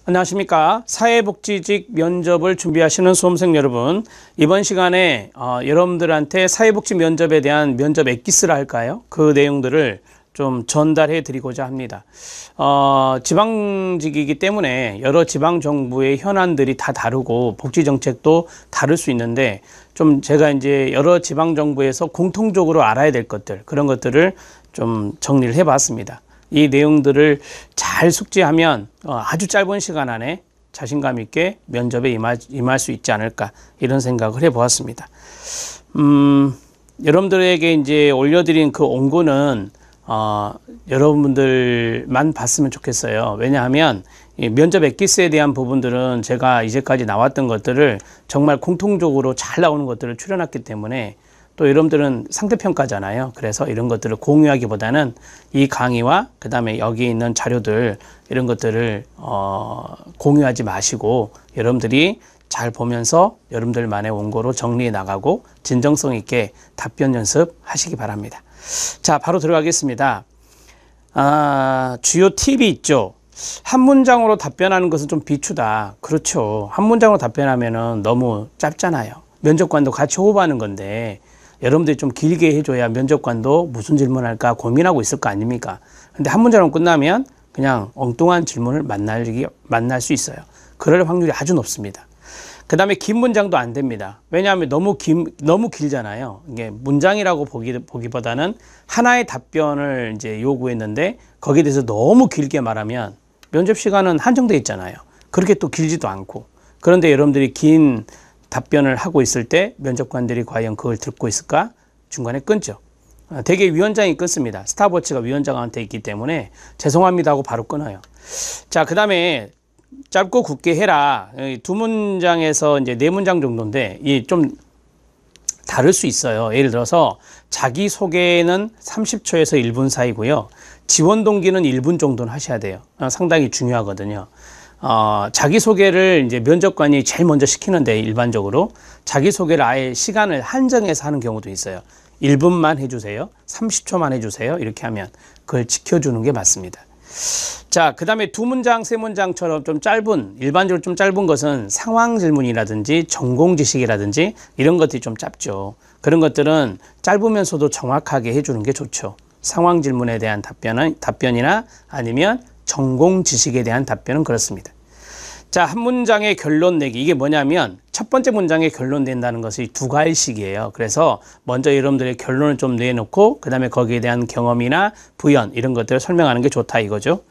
안녕하십니까. 사회복지직 면접을 준비하시는 수험생 여러분, 이번 시간에 여러분들한테 사회복지 면접에 대한 면접 엑기스라 할까요? 그 내용들을 좀 전달해 드리고자 합니다. 지방직이기 때문에 여러 지방정부의 현안들이 다 다르고 복지정책도 다를 수 있는데, 좀 제가 이제 여러 지방정부에서 공통적으로 알아야 될 것들, 그런 것들을 좀 정리를 해 봤습니다. 이 내용들을 잘 숙지하면 아주 짧은 시간 안에 자신감 있게 면접에 임할 수 있지 않을까, 이런 생각을 해 보았습니다. 여러분들에게 이제 올려드린 그 원고는 여러분들만 봤으면 좋겠어요. 왜냐하면 이 면접 엑기스에 대한 부분들은 제가 이제까지 나왔던 것들을 정말 공통적으로 잘 나오는 것들을 출연했기 때문에, 또 여러분들은 상대평가잖아요. 그래서 이런 것들을 공유하기보다는 이 강의와 그 다음에 여기 있는 자료들, 이런 것들을 공유하지 마시고 여러분들이 잘 보면서 여러분들만의 원고로 정리해 나가고 진정성 있게 답변 연습하시기 바랍니다. 자, 바로 들어가겠습니다. 주요 팁이 있죠. 한 문장으로 답변하는 것은 좀 비추다. 그렇죠. 한 문장으로 답변하면은 너무 짧잖아요. 면접관도 같이 호흡하는 건데, 여러분들이 좀 길게 해줘야 면접관도 무슨 질문할까 고민하고 있을 거 아닙니까? 근데 한 문장으로 끝나면 그냥 엉뚱한 질문을 만날 수 있어요. 그럴 확률이 아주 높습니다. 그 다음에 긴 문장도 안 됩니다. 왜냐하면 너무 길잖아요. 이게 문장이라고 보기보다는 하나의 답변을 이제 요구했는데 거기에 대해서 너무 길게 말하면 면접 시간은 한정돼 있잖아요. 그렇게 또 길지도 않고. 그런데 여러분들이 긴 답변을 하고 있을 때 면접관들이 과연 그걸 듣고 있을까? 중간에 끊죠. 대개 위원장이 끊습니다. 스탑워치가 위원장한테 있기 때문에 죄송합니다 하고 바로 끊어요. 자, 그 다음에 짧고 굳게 해라. 두 문장에서 이제 네 문장 정도인데, 이 좀 다를 수 있어요. 예를 들어서 자기소개는 30초에서 1분 사이고요. 지원 동기는 1분 정도는 하셔야 돼요. 상당히 중요하거든요. 자기소개를 이제 면접관이 제일 먼저 시키는데, 일반적으로 자기소개를 아예 시간을 한정해서 하는 경우도 있어요. 1분만 해주세요. 30초만 해주세요. 이렇게 하면 그걸 지켜주는 게 맞습니다. 자, 그 다음에 두 문장, 세 문장처럼 좀 짧은, 일반적으로 좀 짧은 것은 상황 질문이라든지 전공 지식이라든지 이런 것들이 좀 짧죠. 그런 것들은 짧으면서도 정확하게 해주는 게 좋죠. 상황 질문에 대한 답변이나 아니면 전공 지식에 대한 답변은 그렇습니다. 자, 한 문장의 결론 내기. 이게 뭐냐면 첫 번째 문장에 결론 낸다는 것이 두 가지씩이에요. 그래서 먼저 여러분들의 결론을 좀 내놓고 그 다음에 거기에 대한 경험이나 부연, 이런 것들을 설명하는 게 좋다 이거죠.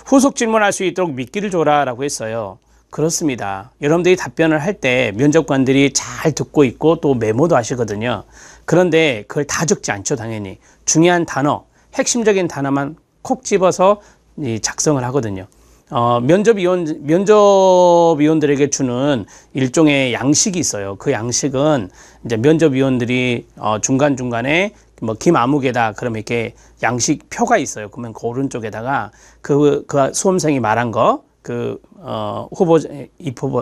후속 질문할 수 있도록 미끼를 줘라 라고 했어요. 그렇습니다. 여러분들이 답변을 할 때 면접관들이 잘 듣고 있고 또 메모도 하시거든요. 그런데 그걸 다 적지 않죠. 당연히 중요한 단어, 핵심적인 단어만 콕 집어서 작성을 하거든요. 면접위원들에게 주는 일종의 양식이 있어요. 그 양식은 이제 면접위원들이 중간중간에 뭐 김아무개다 그러면 이렇게 양식 표가 있어요. 그러면 그 오른쪽에다가 그 수험생이 말한 거,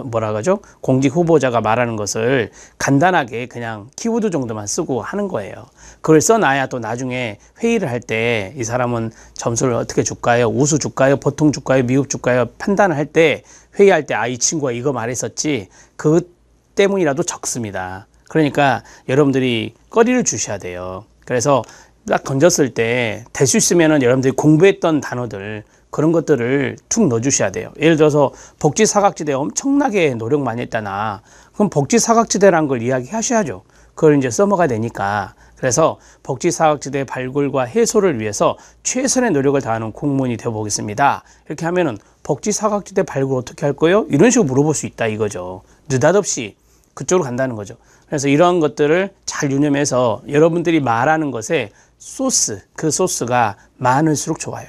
뭐라 그러죠? 공직 후보자가 말하는 것을 간단하게 그냥 키워드 정도만 쓰고 하는 거예요. 그걸 써놔야 또 나중에 회의를 할 때 이 사람은 점수를 어떻게 줄까요? 우수 줄까요? 보통 줄까요? 미흡 줄까요? 판단을 할 때, 회의할 때, 이 친구가 이거 말했었지, 그 때문이라도 적습니다. 그러니까 여러분들이 꺼리를 주셔야 돼요. 그래서 딱 던졌을 때 될 수 있으면은 여러분들이 공부했던 단어들, 그런 것들을 툭 넣어주셔야 돼요. 예를 들어서 복지사각지대 엄청나게 노력 많이 했다나, 그럼 복지사각지대라는 걸 이야기하셔야죠. 그걸 이제 써먹어야 되니까. 그래서 복지사각지대 발굴과 해소를 위해서 최선의 노력을 다하는 공무원이 되어보겠습니다. 이렇게 하면은 복지사각지대 발굴 어떻게 할 거예요? 이런 식으로 물어볼 수 있다 이거죠. 느닷없이 그쪽으로 간다는 거죠. 그래서 이런 것들을 잘 유념해서 여러분들이 말하는 것에 소스, 그 소스가 많을수록 좋아요.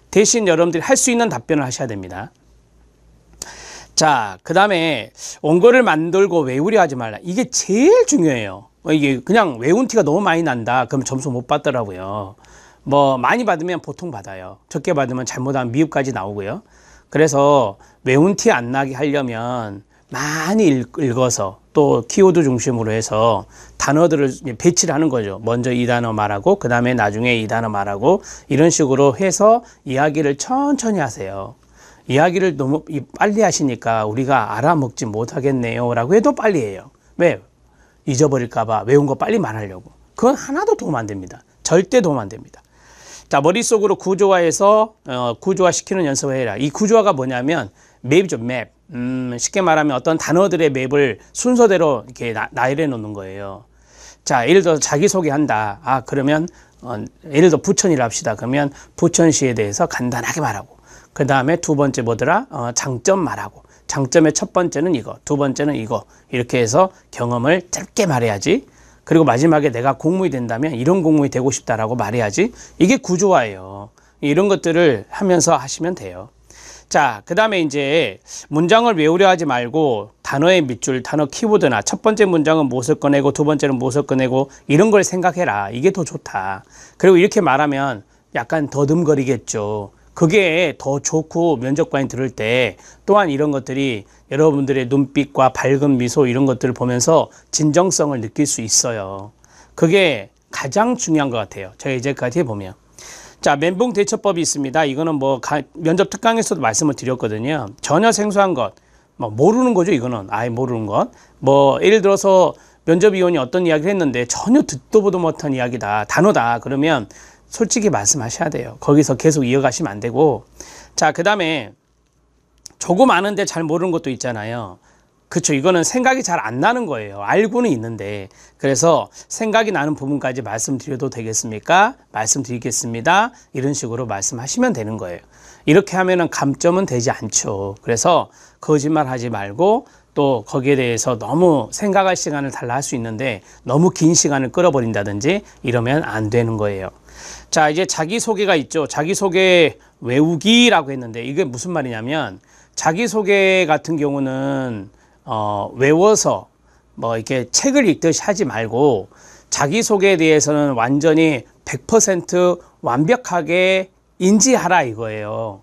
대신 여러분들이 할 수 있는 답변을 하셔야 됩니다. 자, 그 다음에 원고를 만들고 외우려 하지 말라. 이게 제일 중요해요. 이게 그냥 외운 티가 너무 많이 난다. 그럼 점수 못 받더라고요. 뭐 많이 받으면 보통 받아요. 적게 받으면 잘못하면 미흡까지 나오고요. 그래서 외운 티 안 나게 하려면 많이 읽어서 또 키워드 중심으로 해서 단어들을 배치를 하는 거죠. 먼저 이 단어 말하고 그 다음에 나중에 이 단어 말하고 이런 식으로 해서 이야기를 천천히 하세요. 이야기를 너무 빨리 하시니까 우리가 알아먹지 못하겠네요 라고 해도 빨리 해요. 왜? 잊어버릴까봐 외운 거 빨리 말하려고. 그건 하나도 도움 안 됩니다. 절대 도움 안 됩니다. 자, 머릿속으로 구조화해서 구조화시키는 연습을 해라. 이 구조화가 뭐냐면 맵이죠. 맵. 쉽게 말하면 어떤 단어들의 맵을 순서대로 이렇게 나열해 놓는 거예요. 자, 예를 들어서 자기소개한다. 그러면 예를 들어 부천이라 합시다. 그러면 부천시에 대해서 간단하게 말하고, 그 다음에 두 번째 뭐더라? 장점 말하고, 장점의 첫 번째는 이거, 두 번째는 이거, 이렇게 해서 경험을 짧게 말해야지. 그리고 마지막에 내가 공무원이 된다면 이런 공무원이 되고 싶다라고 말해야지. 이게 구조화예요. 이런 것들을 하면서 하시면 돼요. 자, 그 다음에 이제 문장을 외우려 하지 말고 단어의 밑줄, 단어 키워드나 첫 번째 문장은 무엇을 꺼내고 두 번째는 무엇을 꺼내고 이런 걸 생각해라. 이게 더 좋다. 그리고 이렇게 말하면 약간 더듬거리겠죠. 그게 더 좋고 면접관이 들을 때 또한 이런 것들이 여러분들의 눈빛과 밝은 미소 이런 것들을 보면서 진정성을 느낄 수 있어요. 그게 가장 중요한 것 같아요. 제가 이제까지 해보면. 자, 멘붕 대처법이 있습니다. 이거는 뭐 면접 특강에서도 말씀을 드렸거든요. 전혀 생소한 것, 뭐 모르는 거죠. 이거는 아예 모르는 것. 뭐 예를 들어서 면접위원이 어떤 이야기를 했는데 전혀 듣도 보도 못한 이야기다, 단어다. 그러면 솔직히 말씀하셔야 돼요. 거기서 계속 이어가시면 안 되고. 자, 그 다음에 조금 아는데 잘 모르는 것도 있잖아요. 그렇죠. 이거는 생각이 잘 안 나는 거예요. 알고는 있는데. 그래서 생각이 나는 부분까지 말씀드려도 되겠습니까? 말씀드리겠습니다. 이런 식으로 말씀하시면 되는 거예요. 이렇게 하면은 감점은 되지 않죠. 그래서 거짓말 하지 말고 또 거기에 대해서 너무 생각할 시간을 달라 할 수 있는데 너무 긴 시간을 끌어버린다든지 이러면 안 되는 거예요. 자, 이제 자기소개가 있죠. 자기소개 외우기라고 했는데 이게 무슨 말이냐면 자기소개 같은 경우는 외워서 뭐 이렇게 책을 읽듯이 하지 말고 자기소개에 대해서는 완전히 100% 완벽하게 인지하라 이거예요.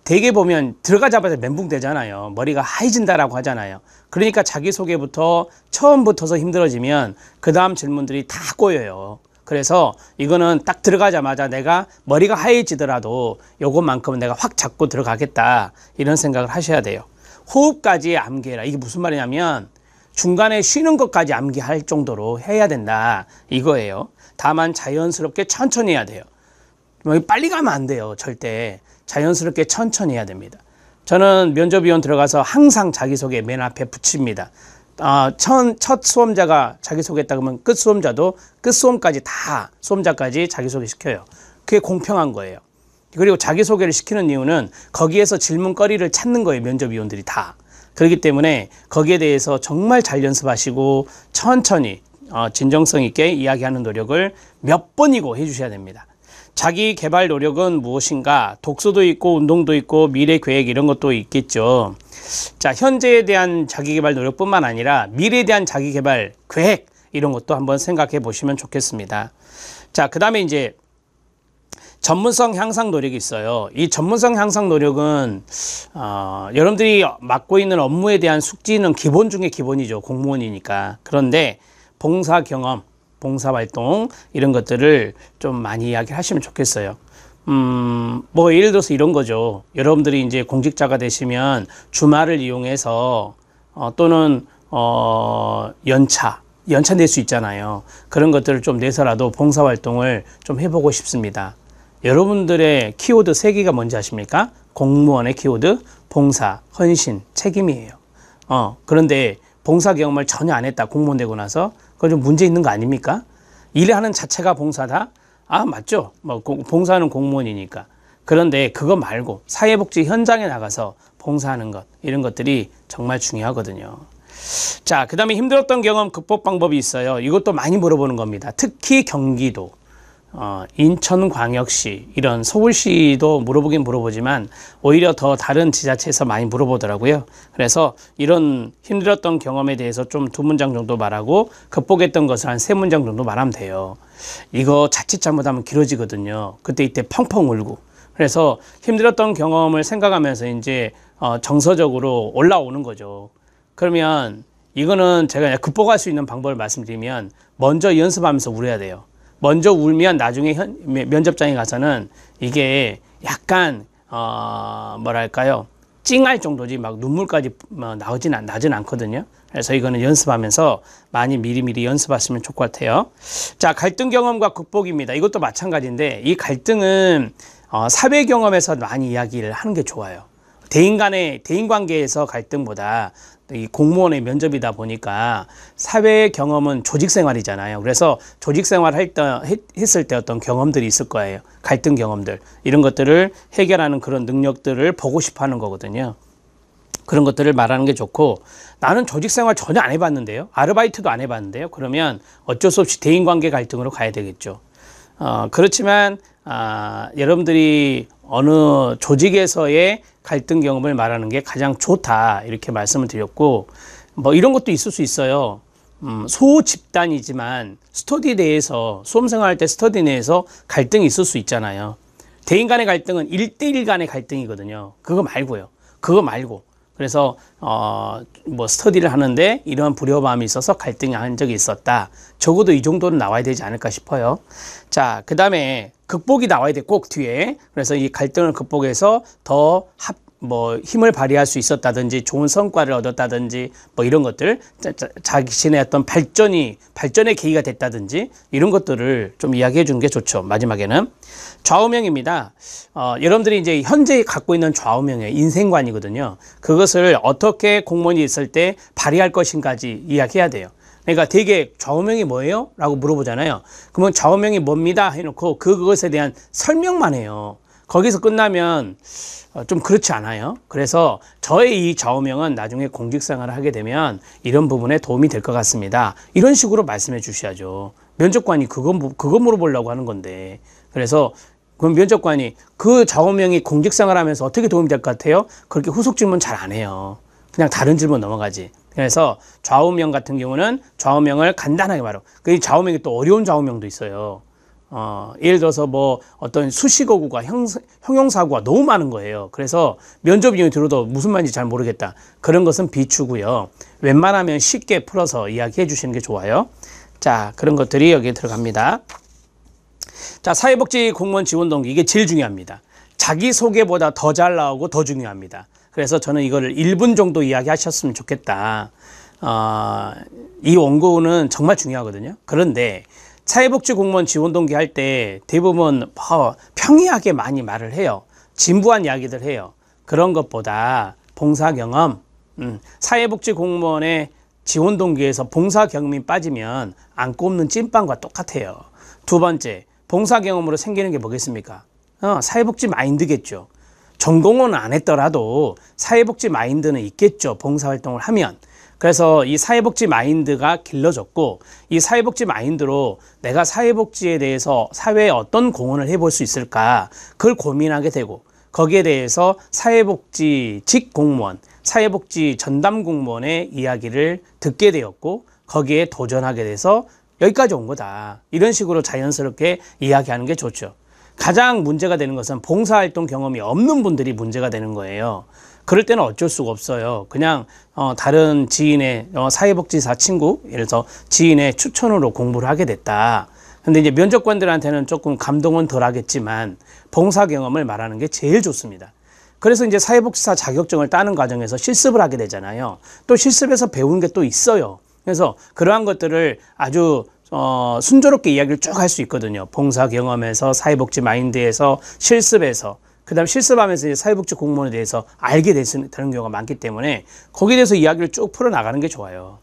대개 보면 들어가자마자 멘붕 되잖아요. 머리가 하얘진다라고 하잖아요. 그러니까 자기소개부터 처음부터서 힘들어지면 그 다음 질문들이 다 꼬여요. 그래서 이거는 딱 들어가자마자 내가 머리가 하얘지더라도 요것만큼은 내가 확 잡고 들어가겠다 이런 생각을 하셔야 돼요. 호흡까지 암기해라. 이게 무슨 말이냐면 중간에 쉬는 것까지 암기할 정도로 해야 된다 이거예요. 다만 자연스럽게 천천히 해야 돼요. 빨리 가면 안 돼요. 절대 자연스럽게 천천히 해야 됩니다. 저는 면접위원 들어가서 항상 자기소개 맨 앞에 붙입니다. 첫 수험자가 자기소개했다 그러면 끝 수험자도 끝 수험까지 다 수험자까지 자기소개 시켜요. 그게 공평한 거예요. 그리고 자기소개를 시키는 이유는 거기에서 질문거리를 찾는 거예요. 면접위원들이 다. 그렇기 때문에 거기에 대해서 정말 잘 연습하시고 천천히 진정성 있게 이야기하는 노력을 몇 번이고 해주셔야 됩니다. 자기 개발 노력은 무엇인가? 독서도 있고 운동도 있고 미래 계획 이런 것도 있겠죠. 자, 현재에 대한 자기 개발 노력뿐만 아니라 미래에 대한 자기 개발 계획 이런 것도 한번 생각해 보시면 좋겠습니다. 자, 그 다음에 이제 전문성 향상 노력이 있어요. 이 전문성 향상 노력은 여러분들이 맡고 있는 업무에 대한 숙지는 기본 중에 기본이죠. 공무원이니까. 그런데 봉사 경험, 봉사활동 이런 것들을 좀 많이 이야기하시면 좋겠어요. 뭐 예를 들어서 이런 거죠. 여러분들이 이제 공직자가 되시면 주말을 이용해서 또는 연차 낼 수 있잖아요. 그런 것들을 좀 내서라도 봉사활동을 좀 해보고 싶습니다. 여러분들의 키워드 3개가 뭔지 아십니까? 공무원의 키워드, 봉사, 헌신, 책임이에요. 그런데 봉사 경험을 전혀 안 했다. 공무원 되고 나서. 그건 좀 문제 있는 거 아닙니까? 일하는 자체가 봉사다? 맞죠. 뭐 봉사는 공무원이니까. 그런데 그거 말고 사회복지 현장에 나가서 봉사하는 것, 이런 것들이 정말 중요하거든요. 자, 그 다음에 힘들었던 경험 극복 방법이 있어요. 이것도 많이 물어보는 겁니다. 특히 경기도, 인천광역시, 이런 서울시도 물어보긴 물어보지만 오히려 더 다른 지자체에서 많이 물어보더라고요. 그래서 이런 힘들었던 경험에 대해서 좀 2문장 정도 말하고 극복했던 것을 한 3문장 정도 말하면 돼요. 이거 자칫 잘못하면 길어지거든요. 그때 이때 펑펑 울고. 그래서 힘들었던 경험을 생각하면서 이제 정서적으로 올라오는 거죠. 그러면 이거는 제가 극복할 수 있는 방법을 말씀드리면 먼저 연습하면서 울어야 돼요. 먼저 울면 나중에 면접장에 가서는 이게 약간 뭐랄까요, 찡할 정도지 막 눈물까지 나진 않거든요. 그래서 이거는 연습하면서 많이 미리미리 연습하시면 좋을 것 같아요. 자, 갈등 경험과 극복입니다. 이것도 마찬가지인데 이 갈등은 사회 경험에서 많이 이야기를 하는 게 좋아요. 대인 관계에서 갈등보다 이 공무원의 면접이다 보니까 사회 경험은 조직 생활이잖아요. 그래서 조직 생활 했을 때 어떤 경험들이 있을 거예요. 갈등 경험들. 이런 것들을 해결하는 그런 능력들을 보고 싶어 하는 거거든요. 그런 것들을 말하는 게 좋고, 나는 조직 생활 전혀 안 해봤는데요. 아르바이트도 안 해봤는데요. 그러면 어쩔 수 없이 대인관계 갈등으로 가야 되겠죠. 그렇지만 여러분들이 어느 조직에서의 갈등 경험을 말하는 게 가장 좋다, 이렇게 말씀을 드렸고, 뭐 이런 것도 있을 수 있어요. 소집단이지만 스터디 내에서, 수험생활 때 스터디 내에서 갈등이 있을 수 있잖아요. 대인 간의 갈등은 1대1 간의 갈등이거든요. 그거 말고. 그래서 뭐 스터디를 하는데 이러한 불협화음이 있어서 갈등이 한 적이 있었다. 적어도 이 정도는 나와야 되지 않을까 싶어요. 자, 그 다음에 극복이 나와야 돼, 꼭 뒤에. 그래서 이 갈등을 극복해서 더 힘을 발휘할 수 있었다든지 좋은 성과를 얻었다든지 뭐 이런 것들, 자신의 어떤 발전의 계기가 됐다든지 이런 것들을 좀 이야기해 주는 게 좋죠. 마지막에는 좌우명입니다. 여러분들이 이제 현재 갖고 있는 좌우명의 인생관이거든요. 그것을 어떻게 공무원이 있을 때 발휘할 것인가지 이야기해야 돼요. 그러니까 되게 좌우명이 뭐예요? 라고 물어보잖아요. 그러면 좌우명이 뭡니다 해놓고 그것에 대한 설명만 해요. 거기서 끝나면 좀 그렇지 않아요? 그래서 저의 이 좌우명은 나중에 공직생활을 하게 되면 이런 부분에 도움이 될 것 같습니다. 이런 식으로 말씀해 주셔야죠. 면접관이 그거 물어보려고 하는 건데. 그래서 그럼 면접관이 그 좌우명이 공직생활 하면서 어떻게 도움이 될 것 같아요? 그렇게 후속 질문 잘 안 해요. 그냥 다른 질문 넘어가지. 그래서 좌우명 같은 경우는 좌우명을 간단하게 말하고, 그 좌우명이 또 어려운 좌우명도 있어요. 예를 들어서 뭐 어떤 수식어구가 형용사구가 너무 많은 거예요. 그래서 면접위원이 들어도 무슨 말인지 잘 모르겠다. 그런 것은 비추고요. 웬만하면 쉽게 풀어서 이야기해 주시는 게 좋아요. 자, 그런 것들이 여기에 들어갑니다. 자, 사회복지 공무원 지원 동기, 이게 제일 중요합니다. 자기소개보다 더 잘 나오고 더 중요합니다. 그래서 저는 이거를 1분 정도 이야기하셨으면 좋겠다. 이 원고는 정말 중요하거든요. 그런데 사회복지 공무원 지원 동기 할 때 대부분 평이하게 많이 말을 해요. 진부한 이야기들 해요. 그런 것보다 봉사 경험, 사회복지 공무원의 지원 동기에서 봉사 경험이 빠지면 안 꼽는 찐빵과 똑같아요. 두 번째, 봉사 경험으로 생기는 게 뭐겠습니까? 사회복지 마인드겠죠. 전공은 안 했더라도 사회복지 마인드는 있겠죠. 봉사활동을 하면. 그래서 이 사회복지 마인드가 길러졌고, 이 사회복지 마인드로 내가 사회복지에 대해서 사회에 어떤 공헌을 해볼 수 있을까, 그걸 고민하게 되고, 거기에 대해서 사회복지직 공무원, 사회복지 전담 공무원의 이야기를 듣게 되었고, 거기에 도전하게 돼서 여기까지 온 거다. 이런 식으로 자연스럽게 이야기하는 게 좋죠. 가장 문제가 되는 것은 봉사활동 경험이 없는 분들이 문제가 되는 거예요. 그럴 때는 어쩔 수가 없어요. 그냥 다른 지인의 사회복지사 친구, 예를 들어서 지인의 추천으로 공부를 하게 됐다. 근데 이제 면접관들한테는 조금 감동은 덜 하겠지만 봉사 경험을 말하는 게 제일 좋습니다. 그래서 이제 사회복지사 자격증을 따는 과정에서 실습을 하게 되잖아요. 또 실습에서 배우는 게 또 있어요. 그래서 그러한 것들을 아주 순조롭게 이야기를 쭉 할 수 있거든요. 봉사 경험에서, 사회복지 마인드에서, 실습에서, 그 다음 실습하면서 이제 사회복지 공무원에 대해서 알게 되는 경우가 많기 때문에 거기에 대해서 이야기를 쭉 풀어나가는 게 좋아요.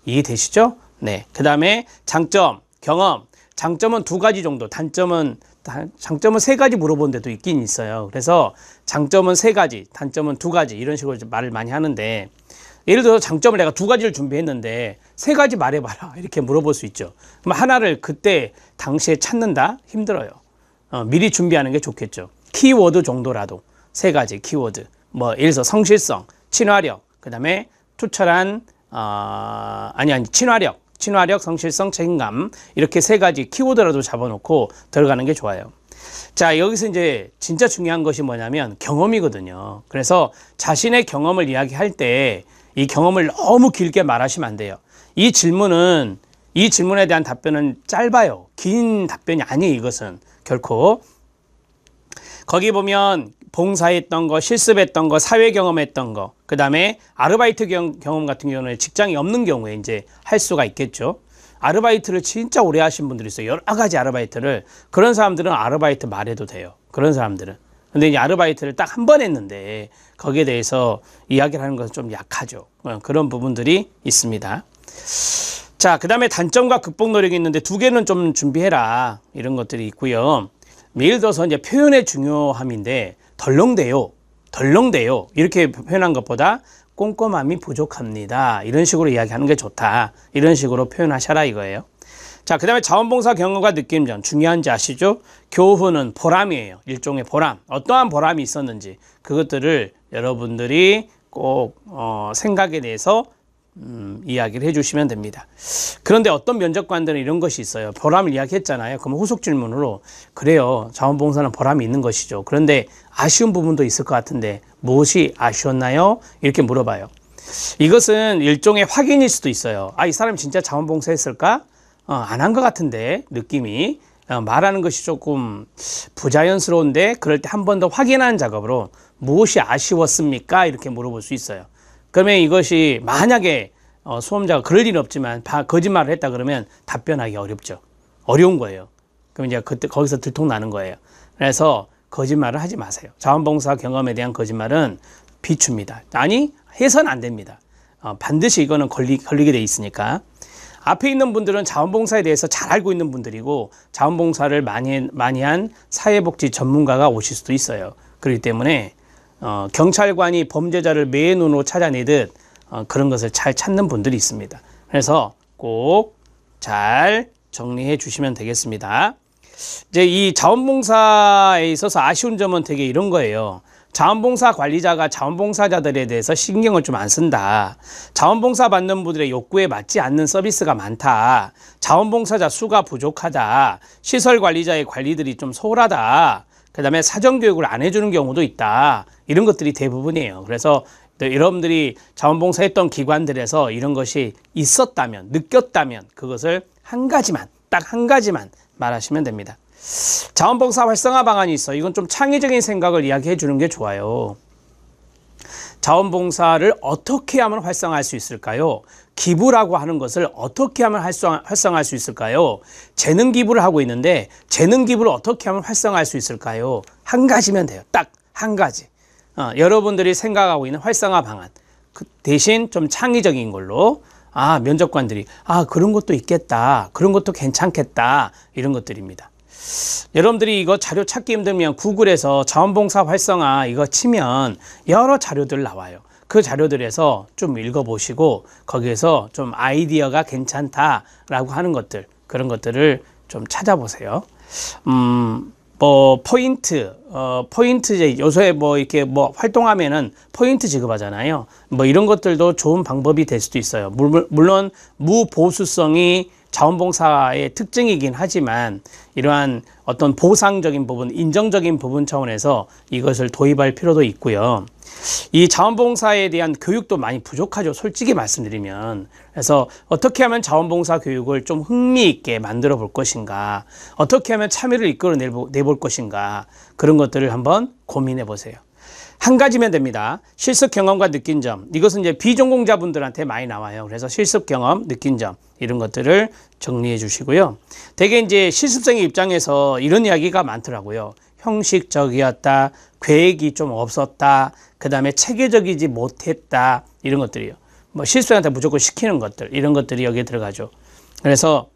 이해되시죠? 네. 그 다음에 장점, 경험. 장점은 2가지 정도, 장점은 3가지 물어본 데도 있긴 있어요. 그래서 장점은 3가지, 단점은 2가지, 이런 식으로 말을 많이 하는데, 예를 들어 장점을 내가 2가지를 준비했는데 3가지 말해봐라, 이렇게 물어볼 수 있죠. 그럼 하나를 그때 당시에 찾는다? 힘들어요. 미리 준비하는 게 좋겠죠. 키워드 정도라도 3가지 키워드, 뭐 예를 들어서 성실성, 친화력, 그 다음에 투철한 친화력, 성실성, 책임감, 이렇게 3가지 키워드라도 잡아놓고 들어가는 게 좋아요. 자, 여기서 이제 진짜 중요한 것이 뭐냐면 경험이거든요. 그래서 자신의 경험을 이야기할 때 이 경험을 너무 길게 말하시면 안 돼요. 이 질문에 대한 답변은 짧아요. 긴 답변이 아니에요. 이것은 결코. 거기 보면 봉사했던 거, 실습했던 거, 사회 경험했던 거, 그 다음에 아르바이트 경험 같은 경우는 직장이 없는 경우에 이제 할 수가 있겠죠. 아르바이트를 진짜 오래 하신 분들이 있어요. 여러 가지 아르바이트를. 그런 사람들은 아르바이트 말해도 돼요. 그런 사람들은. 근데 이제 아르바이트를 딱 한 번 했는데 거기에 대해서 이야기를 하는 것은 좀 약하죠. 그런 부분들이 있습니다. 자, 그 다음에 단점과 극복 노력이 있는데 두 개는 좀 준비해라. 이런 것들이 있고요. 예를 들어서 이제 표현의 중요함인데 덜렁대요. 덜렁대요. 이렇게 표현한 것보다 꼼꼼함이 부족합니다. 이런 식으로 이야기하는 게 좋다. 이런 식으로 표현하셔라 이거예요. 자, 그 다음에 자원봉사 경험과 느낌점 중요한지 아시죠? 교훈은 보람이에요. 일종의 보람. 어떠한 보람이 있었는지 그것들을 여러분들이 꼭 생각에 대해서 이야기를 해주시면 됩니다. 그런데 어떤 면접관들은 이런 것이 있어요. 보람을 이야기했잖아요. 그럼 후속 질문으로 그래요. 자원봉사는 보람이 있는 것이죠. 그런데 아쉬운 부분도 있을 것 같은데 무엇이 아쉬웠나요? 이렇게 물어봐요. 이것은 일종의 확인일 수도 있어요. 아, 이 사람이 진짜 자원봉사 했을까? 안 한 것 같은데 느낌이 말하는 것이 조금 부자연스러운데 그럴 때 한 번 더 확인하는 작업으로 무엇이 아쉬웠습니까? 이렇게 물어볼 수 있어요. 그러면 이것이 만약에 수험자가 그럴 일은 없지만 거짓말을 했다 그러면 답변하기 어렵죠. 어려운 거예요. 그럼 이제 그때 거기서 들통나는 거예요. 그래서 거짓말을 하지 마세요. 자원봉사 경험에 대한 거짓말은 비춥니다. 아니 해서는 안 됩니다. 반드시 이거는 걸리게 돼 있으니까. 앞에 있는 분들은 자원봉사에 대해서 잘 알고 있는 분들이고 자원봉사를 많이 한 사회복지 전문가가 오실 수도 있어요. 그렇기 때문에 경찰관이 범죄자를 매의 눈으로 찾아내듯 그런 것을 잘 찾는 분들이 있습니다. 그래서 꼭 잘 정리해 주시면 되겠습니다. 이제 이 자원봉사에 있어서 아쉬운 점은 되게 이런 거예요. 자원봉사 관리자가 자원봉사자들에 대해서 신경을 좀 안 쓴다. 자원봉사 받는 분들의 욕구에 맞지 않는 서비스가 많다. 자원봉사자 수가 부족하다. 시설관리자의 관리들이 좀 소홀하다. 그 다음에 사전교육을 안 해주는 경우도 있다. 이런 것들이 대부분이에요. 그래서 여러분들이 자원봉사했던 기관들에서 이런 것이 있었다면, 느꼈다면 그것을 딱 한 가지만 말하시면 됩니다. 자원봉사 활성화 방안이 있어. 이건 좀 창의적인 생각을 이야기해 주는 게 좋아요. 자원봉사를 어떻게 하면 활성화할 수 있을까요? 기부라고 하는 것을 어떻게 하면 활성화할 수 있을까요? 재능 기부를 하고 있는데 재능 기부를 어떻게 하면 활성화할 수 있을까요? 한 가지면 돼요. 딱 한 가지. 여러분들이 생각하고 있는 활성화 방안. 대신 좀 창의적인 걸로 면접관들이 그런 것도 있겠다. 그런 것도 괜찮겠다. 이런 것들입니다. 여러분들이 이거 자료 찾기 힘들면 구글에서 자원봉사 활성화 이거 치면 여러 자료들 나와요. 그 자료들에서 좀 읽어보시고 거기에서 좀 아이디어가 괜찮다라고 하는 것들 그런 것들을 좀 찾아보세요. 포인트 이제 요새 이렇게 활동하면은 포인트 지급하잖아요. 이런 것들도 좋은 방법이 될 수도 있어요. 물론 무보수성이 자원봉사의 특징이긴 하지만 이러한 어떤 보상적인 부분, 인정적인 부분 차원에서 이것을 도입할 필요도 있고요. 이 자원봉사에 대한 교육도 많이 부족하죠. 솔직히 말씀드리면. 그래서 어떻게 하면 자원봉사 교육을 좀 흥미있게 만들어 볼 것인가, 어떻게 하면 참여를 이끌어 내볼 것인가, 그런 것들을 한번 고민해 보세요. 한 가지면 됩니다. 실습 경험과 느낀 점. 이것은 이제 비전공자분들한테 많이 나와요. 그래서 실습 경험, 느낀 점 이런 것들을 정리해 주시고요. 대개 이제 실습생의 입장에서 이런 이야기가 많더라고요. 형식적이었다, 계획이 좀 없었다, 그 다음에 체계적이지 못했다 이런 것들이요. 실습생한테 무조건 시키는 것들 이런 것들이 여기에 들어가죠. 그래서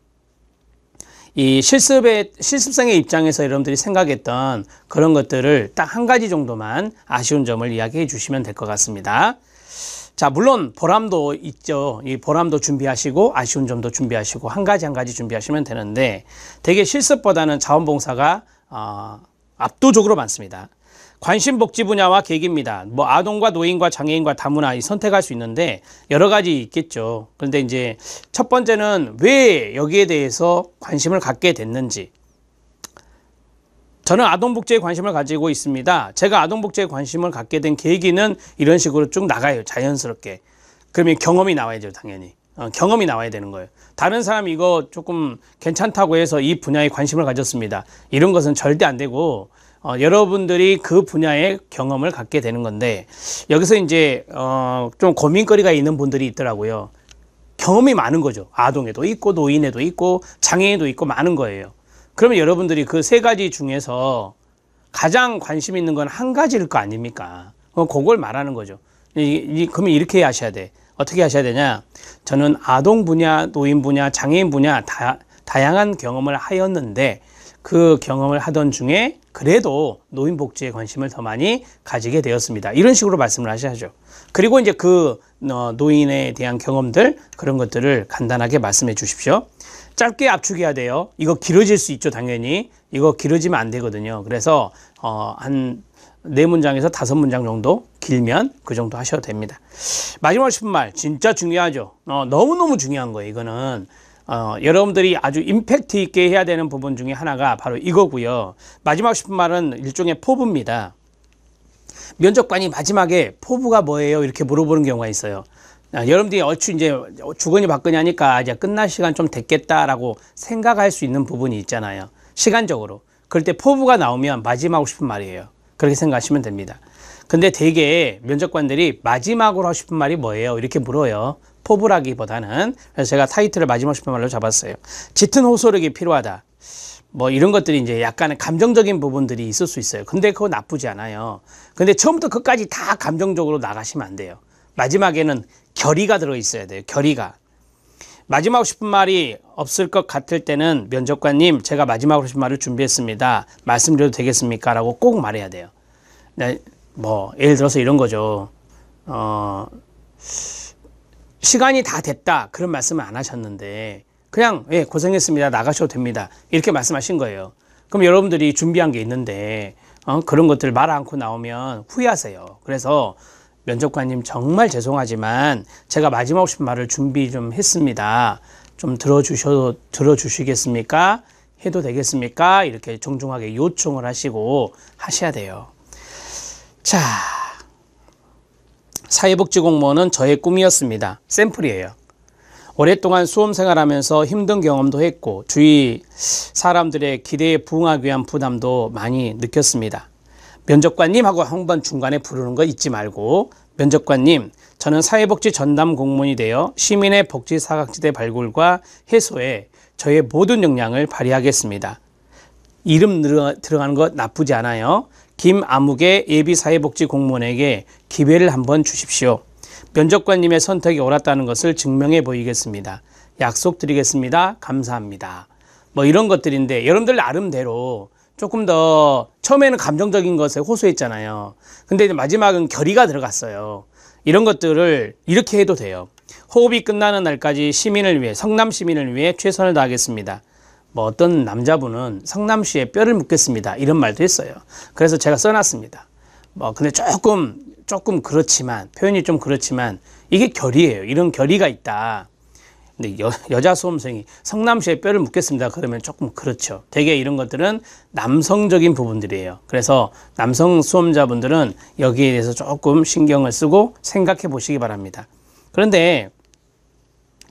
이 실습생의 입장에서 여러분들이 생각했던 그런 것들을 딱 한 가지 정도만 아쉬운 점을 이야기해 주시면 될 것 같습니다. 자, 물론 보람도 있죠. 이 보람도 준비하시고 아쉬운 점도 준비하시고 한 가지 준비하시면 되는데 되게 실습보다는 자원봉사가 압도적으로 많습니다. 관심 복지 분야와 계기입니다. 아동과 노인과 장애인과 다문화 선택할 수 있는데 여러 가지 있겠죠. 그런데 이제 첫 번째는 왜 여기에 대해서 관심을 갖게 됐는지. 저는 아동복지에 관심을 가지고 있습니다. 제가 아동복지에 관심을 갖게 된 계기는 이런 식으로 쭉 나가요. 자연스럽게. 그러면 경험이 나와야죠. 당연히. 경험이 나와야 되는 거예요. 다른 사람이 이거 조금 괜찮다고 해서 이 분야에 관심을 가졌습니다. 이런 것은 절대 안 되고 여러분들이 그 분야의 경험을 갖게 되는 건데, 여기서 이제 좀 고민거리가 있는 분들이 있더라고요. 경험이 많은 거죠. 아동에도 있고 노인에도 있고 장애인도 있고 많은 거예요. 그러면 여러분들이 그 세 가지 중에서 가장 관심 있는 건 한 가지일 거 아닙니까? 그걸 말하는 거죠. 그러면 이렇게 하셔야 돼. 어떻게 하셔야 되냐? 저는 아동 분야, 노인 분야, 장애인 분야 다양한 경험을 하였는데, 그 경험을 하던 중에 그래도 노인 복지에 관심을 더 많이 가지게 되었습니다. 이런 식으로 말씀을 하셔야죠. 그리고 이제 그 노인에 대한 경험들, 그런 것들을 간단하게 말씀해 주십시오. 짧게 압축해야 돼요. 이거 길어질 수 있죠, 당연히. 이거 길어지면 안 되거든요. 그래서 한 4문장에서 5문장 정도 길면 그 정도 하셔도 됩니다. 마지막으로 싶은 말, 진짜 중요하죠. 너무너무 중요한 거예요. 이거는 여러분들이 아주 임팩트 있게 해야 되는 부분 중에 하나가 바로 이거고요. 마지막 싶은 말은 일종의 포부입니다. 면접관이 마지막에 포부가 뭐예요? 이렇게 물어보는 경우가 있어요. 여러분들이 얼추 이제 주거니 받거니 하니까 이제 끝날 시간 좀 됐겠다라고 생각할 수 있는 부분이 있잖아요. 시간적으로. 그럴 때 포부가 나오면 마지막으로 싶은 말이에요. 그렇게 생각하시면 됩니다. 근데 되게 면접관들이 마지막으로 하고 싶은 말이 뭐예요? 이렇게 물어요. 포부라기보다는. 그래서 제가 타이틀을 마지막 싶은 말로 잡았어요. 짙은 호소력이 필요하다. 뭐 이런 것들이 이제 약간의 감정적인 부분들이 있을 수 있어요. 근데 그거 나쁘지 않아요. 근데 처음부터 끝까지 다 감정적으로 나가시면 안 돼요. 마지막에는 결의가 들어 있어야 돼요. 결의가. 마지막 싶은 말이 없을 것 같을 때는 면접관님, 제가 마지막으로 싶은 말을 준비했습니다. 말씀드려도 되겠습니까? 라고 꼭 말해야 돼요. 네, 뭐 예를 들어서 이런 거죠. 시간이 다 됐다. 그런 말씀을 안 하셨는데 그냥 예, 고생했습니다. 나가셔도 됩니다. 이렇게 말씀하신 거예요. 그럼 여러분들이 준비한 게 있는데 그런 것들 말 않고 나오면 후회하세요. 그래서 면접관님 정말 죄송하지만 제가 마지막 싶은 말을 준비 좀 했습니다. 좀 들어주시겠습니까? 해도 되겠습니까? 이렇게 정중하게 요청을 하시고 하셔야 돼요. 자, 사회복지공무원은 저의 꿈이었습니다. 샘플이에요. 오랫동안 수험생활하면서 힘든 경험도 했고 주위 사람들의 기대에 부응하기 위한 부담도 많이 느꼈습니다. 면접관님 하고 한 번 중간에 부르는 거 잊지 말고, 면접관님, 저는 사회복지 전담 공무원이 되어 시민의 복지 사각지대 발굴과 해소에 저의 모든 역량을 발휘하겠습니다. 이름 들어가는 거 나쁘지 않아요. 김아무개 예비사회복지 공무원에게 기회를 한번 주십시오. 면접관님의 선택이 옳았다는 것을 증명해 보이겠습니다. 약속드리겠습니다. 감사합니다. 뭐 이런 것들인데 여러분들 나름대로 조금 더 처음에는 감정적인 것에 호소했잖아요. 근데 마지막은 결의가 들어갔어요. 이런 것들을 이렇게 해도 돼요. 호흡이 끝나는 날까지 시민을 위해, 성남 시민을 위해 최선을 다하겠습니다. 뭐 어떤 남자분은 성남시에 뼈를 묻겠습니다. 이런 말도 했어요. 그래서 제가 써놨습니다. 뭐 근데 조금 그렇지만, 표현이 좀 그렇지만 이게 결의예요. 이런 결의가 있다. 근데 여자 수험생이 성남시에 뼈를 묻겠습니다. 그러면 조금 그렇죠. 되게 이런 것들은 남성적인 부분들이에요. 그래서 남성 수험자분들은 여기에 대해서 조금 신경을 쓰고 생각해 보시기 바랍니다. 그런데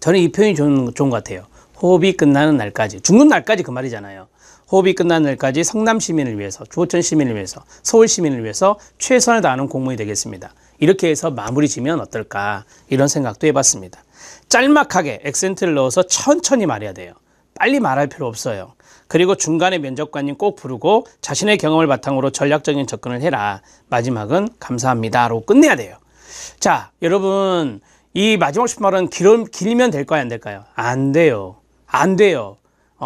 저는 이 표현이 좋은 것 같아요. 호흡이 끝나는 날까지, 죽는 날까지 그 말이잖아요. 호흡이 끝나는 날까지 성남 시민을 위해서, 주호천 시민을 위해서, 서울 시민을 위해서 최선을 다하는 공무원이 되겠습니다. 이렇게 해서 마무리 지면 어떨까, 이런 생각도 해봤습니다. 짤막하게 액센트를 넣어서 천천히 말해야 돼요. 빨리 말할 필요 없어요. 그리고 중간에 면접관님 꼭 부르고 자신의 경험을 바탕으로 전략적인 접근을 해라. 마지막은 감사합니다로 끝내야 돼요. 자, 여러분, 이 마지막 말은 길면 될까요, 안 될까요? 안 돼요. 안 돼요.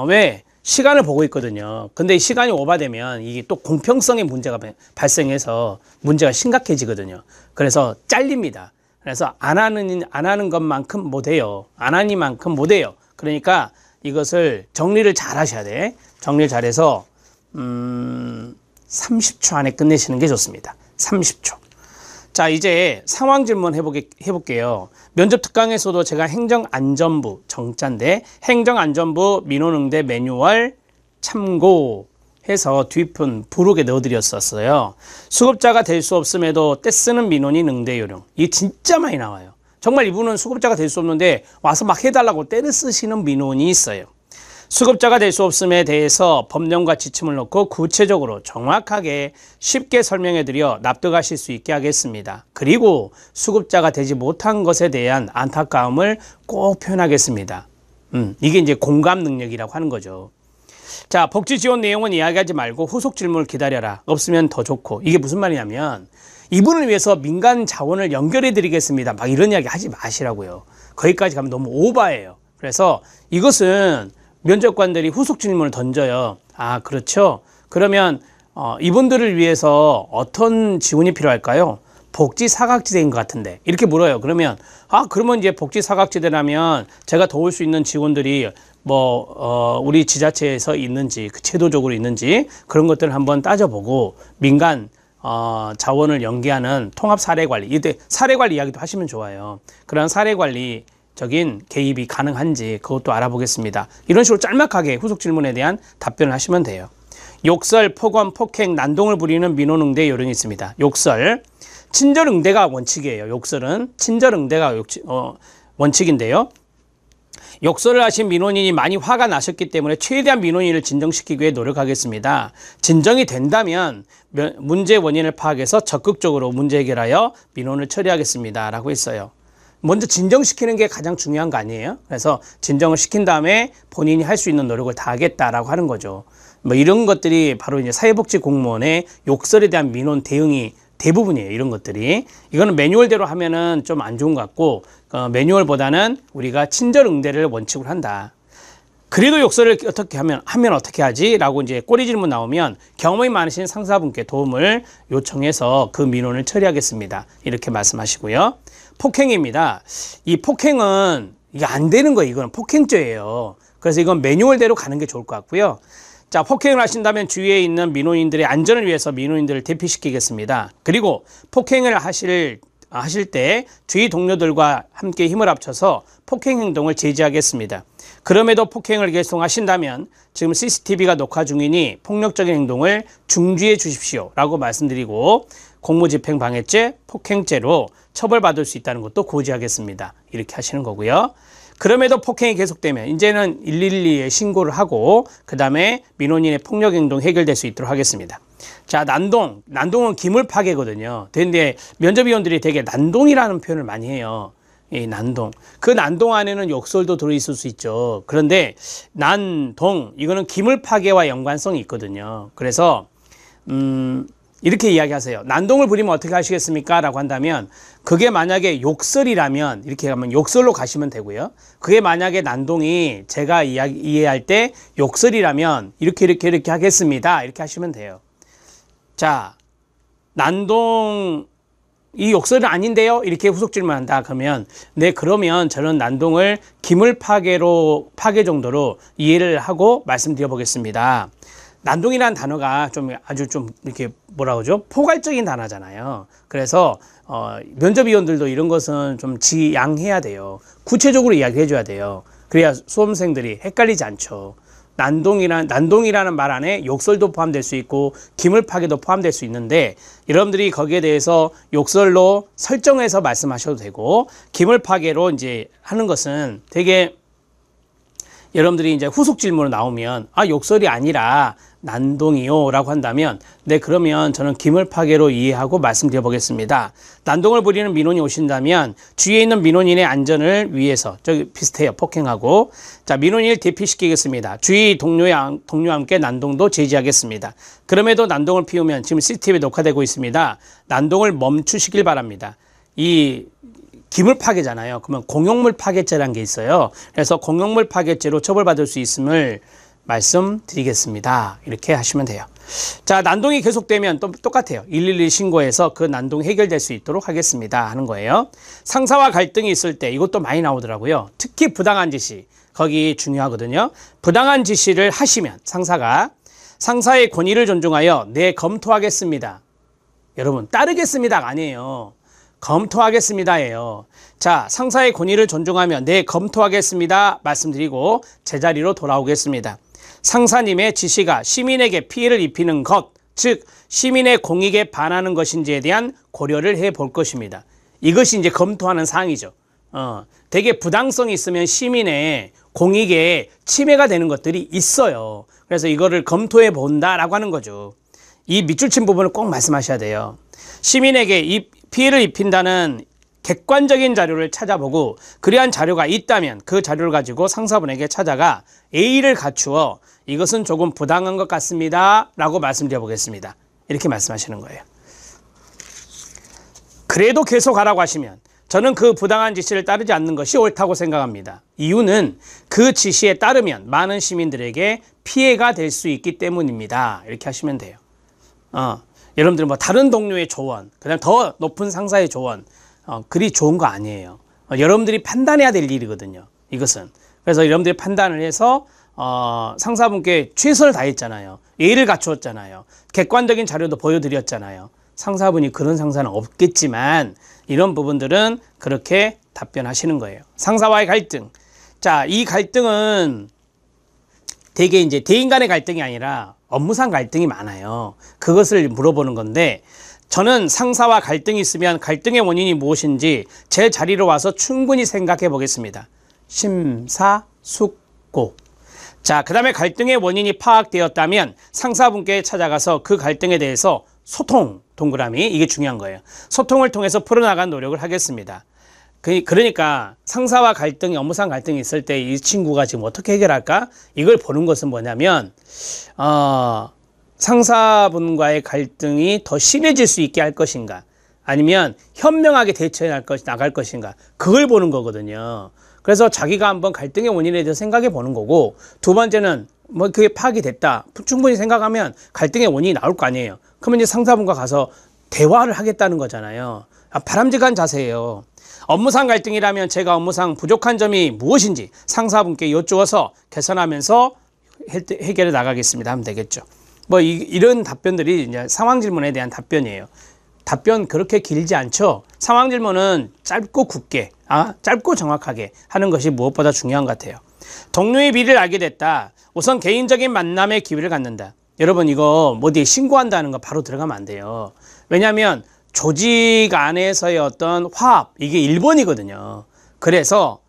왜? 시간을 보고 있거든요. 근데 시간이 오버되면 이게 또 공평성의 문제가 발생해서 문제가 심각해지거든요. 그래서 잘립니다. 그래서 안 하는 것만큼 못해요. 안 하니만큼 못해요. 그러니까 이것을 정리를 잘 하셔야 돼. 정리를 잘해서 30초 안에 끝내시는 게 좋습니다. 30초. 자, 이제 상황 질문 해볼게요. 면접 특강에서도 제가 행정안전부 정자인데 행정안전부 민원응대 매뉴얼 참고해서 뒷편 부록에 넣어드렸었어요. 수급자가 될 수 없음에도 떼쓰는 민원인 응대 요령. 이게 진짜 많이 나와요. 정말 이분은 수급자가 될 수 없는데 와서 막 해달라고 떼를 쓰시는 민원이 있어요. 수급자가 될 수 없음에 대해서 법령과 지침을 놓고 구체적으로 정확하게 쉽게 설명해 드려 납득하실 수 있게 하겠습니다. 그리고 수급자가 되지 못한 것에 대한 안타까움을 꼭 표현하겠습니다. 이게 이제 공감 능력이라고 하는 거죠. 자, 복지 지원 내용은 이야기하지 말고 후속 질문을 기다려라. 없으면 더 좋고. 이게 무슨 말이냐면 이분을 위해서 민간 자원을 연결해 드리겠습니다. 막 이런 이야기 하지 마시라고요. 거기까지 가면 너무 오바예요. 그래서 이것은 면접관들이 후속 질문을 던져요. 아, 그렇죠. 그러면 이분들을 위해서 어떤 지원이 필요할까요? 복지 사각지대인 것 같은데 이렇게 물어요. 그러면 그러면 이제 복지 사각지대라면 제가 도울 수 있는 지원들이 우리 지자체에서 있는지, 그 제도적으로 있는지 그런 것들을 한번 따져보고 민간 자원을 연계하는 통합 사례관리, 이때 사례관리 이야기도 하시면 좋아요. 그런 사례관리적인 개입이 가능한지 그것도 알아보겠습니다. 이런 식으로 짤막하게 후속 질문에 대한 답변을 하시면 돼요. 욕설, 폭언, 폭행, 난동을 부리는 민원응대 요령이 있습니다. 욕설, 친절응대가 원칙이에요. 욕설은 친절응대가 원칙인데요. 욕설을 하신 민원인이 많이 화가 나셨기 때문에 최대한 민원인을 진정시키기 위해 노력하겠습니다. 진정이 된다면 문제 원인을 파악해서 적극적으로 문제 해결하여 민원을 처리하겠습니다. 라고 했어요. 먼저 진정시키는 게 가장 중요한 거 아니에요? 그래서 진정을 시킨 다음에 본인이 할 수 있는 노력을 다하겠다라고 하는 거죠. 이런 것들이 바로 이제 사회복지 공무원의 욕설에 대한 민원 대응이 대부분이에요. 이런 것들이. 이거는 매뉴얼대로 하면은 좀 안 좋은 것 같고, 매뉴얼보다는 우리가 친절 응대를 원칙으로 한다. 그래도 욕설을 어떻게 하면 어떻게 하지? 라고 이제 꼬리 질문 나오면 경험이 많으신 상사분께 도움을 요청해서 그 민원을 처리하겠습니다. 이렇게 말씀하시고요. 폭행입니다. 이 폭행은 이게 안 되는 거예요. 이건 폭행죄예요. 그래서 이건 매뉴얼대로 가는 게 좋을 것 같고요. 자, 폭행을 하신다면 주위에 있는 민원인들의 안전을 위해서 민원인들을 대피시키겠습니다. 그리고 폭행을 하실 때 주위 동료들과 함께 힘을 합쳐서 폭행 행동을 제지하겠습니다. 그럼에도 폭행을 계속하신다면 지금 CCTV가 녹화 중이니 폭력적인 행동을 중지해 주십시오. 라고 말씀드리고 공무집행방해죄, 폭행죄로 처벌받을 수 있다는 것도 고지하겠습니다. 이렇게 하시는 거고요. 그럼에도 폭행이 계속되면 이제는 112에 신고를 하고 그 다음에 민원인의 폭력행동 해결될 수 있도록 하겠습니다. 자, 난동은 기물파괴거든요. 근데 면접위원들이 되게 난동이라는 표현을 많이 해요. 이 난동. 그 난동 안에는 욕설도 들어있을 수 있죠. 그런데 난동, 이거는 기물파괴와 연관성이 있거든요. 그래서 이렇게 이야기하세요. 난동을 부리면 어떻게 하시겠습니까? 라고 한다면 그게 만약에 욕설이라면 이렇게 하면 욕설로 가시면 되고요. 그게 만약에 난동이 제가 이해할 때 욕설이라면 이렇게 하겠습니다. 이렇게 하시면 돼요. 자, 난동 이 욕설은 아닌데요? 이렇게 후속 질문한다. 그러면 네, 그러면 저는 난동을 기물파괴 정도로 이해를 하고 말씀드려 보겠습니다. 난동이라는 단어가 아주 이렇게 뭐라 그러죠? 포괄적인 단어잖아요. 그래서 면접위원들도 이런 것은 좀 지양해야 돼요. 구체적으로 이야기해 줘야 돼요. 그래야 수험생들이 헷갈리지 않죠. 난동이라는 말 안에 욕설도 포함될 수 있고 기물파괴도 포함될 수 있는데 여러분들이 거기에 대해서 욕설로 설정해서 말씀하셔도 되고 기물파괴로 이제 하는 것은 되게 여러분들이 이제 후속 질문으로 나오면 욕설이 아니라 난동이요 라고 한다면 네, 그러면 저는 기물파괴로 이해하고 말씀드려 보겠습니다. 난동을 부리는 민원이 오신다면 주위에 있는 민원인의 안전을 위해서 저기 비슷해요. 폭행하고 자, 민원인을 대피시키겠습니다. 주위 동료와 함께 난동도 제지하겠습니다. 그럼에도 난동을 피우면 지금 CCTV에 녹화되고 있습니다. 난동을 멈추시길 바랍니다. 이 기물 파괴잖아요. 그러면 공용물 파괴죄라는 게 있어요. 그래서 공용물 파괴죄로 처벌받을 수 있음을 말씀드리겠습니다. 이렇게 하시면 돼요. 자, 난동이 계속되면 또 똑같아요. 112 신고해서 그 난동이 해결될 수 있도록 하겠습니다. 하는 거예요. 상사와 갈등이 있을 때 이것도 많이 나오더라고요. 특히 부당한 지시. 거기 중요하거든요. 부당한 지시를 하시면 상사의 권위를 존중하여 네, 검토하겠습니다. 여러분, 따르겠습니다가 아니에요. 검토하겠습니다예요. 자, 상사의 권위를 존중하며 네, 검토하겠습니다 말씀드리고 제자리로 돌아오겠습니다. 상사님의 지시가 시민에게 피해를 입히는 것, 즉 시민의 공익에 반하는 것인지에 대한 고려를 해볼 것입니다. 이것이 이제 검토하는 사항이죠. 되게 부당성이 있으면 시민의 공익에 침해가 되는 것들이 있어요. 그래서 이거를 검토해 본다라고 하는 거죠. 이 밑줄 친 부분을 꼭 말씀하셔야 돼요. 시민에게 이 피해를 입힌다는 객관적인 자료를 찾아보고 그러한 자료가 있다면 그 자료를 가지고 상사분에게 찾아가 A를 갖추어 이것은 조금 부당한 것 같습니다 라고 말씀드려 보겠습니다. 이렇게 말씀하시는 거예요. 그래도 계속 하라고 하시면 저는 그 부당한 지시를 따르지 않는 것이 옳다고 생각합니다. 이유는 그 지시에 따르면 많은 시민들에게 피해가 될 수 있기 때문입니다. 이렇게 하시면 돼요. 여러분들 뭐 다른 동료의 조언, 그다음 더 높은 상사의 조언, 그리 좋은 거 아니에요. 여러분들이 판단해야 될 일이거든요. 이것은. 그래서 여러분들이 판단을 해서 상사분께 최선을 다했잖아요. 예의를 갖추었잖아요. 객관적인 자료도 보여드렸잖아요. 상사분이 그런 상사는 없겠지만 이런 부분들은 그렇게 답변하시는 거예요. 상사와의 갈등. 자, 이 갈등은 되게 이제 대인 간의 갈등이 아니라 업무상 갈등이 많아요. 그것을 물어보는 건데 저는 상사와 갈등이 있으면 갈등의 원인이 무엇인지 제 자리로 와서 충분히 생각해 보겠습니다. 심사숙고. 자, 그 다음에 갈등의 원인이 파악되었다면 상사분께 찾아가서 그 갈등에 대해서 소통, 동그라미, 이게 중요한 거예요. 소통을 통해서 풀어나간 노력을 하겠습니다. 그러니까 상사와 갈등이, 업무상 갈등이 있을 때 이 친구가 지금 어떻게 해결할까? 이걸 보는 것은 뭐냐면 상사분과의 갈등이 더 심해질 수 있게 할 것인가, 아니면 현명하게 대처해 나갈 것인가, 그걸 보는 거거든요. 그래서 자기가 한번 갈등의 원인에 대해서 생각해 보는 거고, 두 번째는 뭐 그게 파악이 됐다, 충분히 생각하면 갈등의 원인이 나올 거 아니에요. 그러면 이제 상사분과 가서 대화를 하겠다는 거잖아요. 바람직한 자세예요. 업무상 갈등이라면 제가 업무상 부족한 점이 무엇인지 상사분께 여쭈어서 개선하면서 해결해 나가겠습니다 하면 되겠죠. 뭐 이런 답변들이 이제 상황 질문에 대한 답변이에요. 답변 그렇게 길지 않죠. 상황 질문은 짧고 굵게, 짧고 정확하게 하는 것이 무엇보다 중요한 것 같아요. 동료의 비리를 알게 됐다. 우선 개인적인 만남의 기회를 갖는다. 여러분 이거 어디에 신고한다는 거 바로 들어가면 안 돼요. 왜냐하면 조직 안에서의 어떤 화합, 이게 1번이거든요. 그래서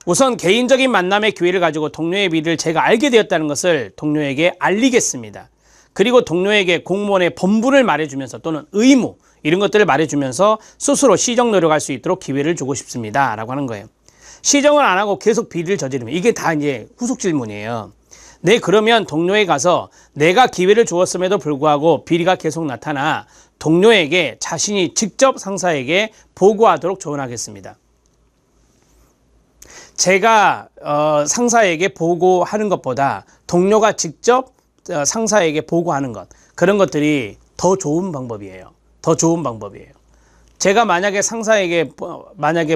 우선 개인적인 만남의 기회를 가지고 동료의 비리를 제가 알게 되었다는 것을 동료에게 알리겠습니다. 그리고 동료에게 공무원의 본분을 말해주면서 또는 의무, 이런 것들을 말해주면서 스스로 시정 노력할 수 있도록 기회를 주고 싶습니다 라고 하는 거예요. 시정을 안 하고 계속 비리를 저지르면 이게 다 이제 후속 질문이에요. 네, 그러면 동료에 가서 내가 기회를 주었음에도 불구하고 비리가 계속 나타나 동료에게 자신이 직접 상사에게 보고하도록 조언하겠습니다. 제가 상사에게 보고하는 것보다 동료가 직접 상사에게 보고하는 것, 그런 것들이 더 좋은 방법이에요. 더 좋은 방법이에요. 제가 만약에 상사에게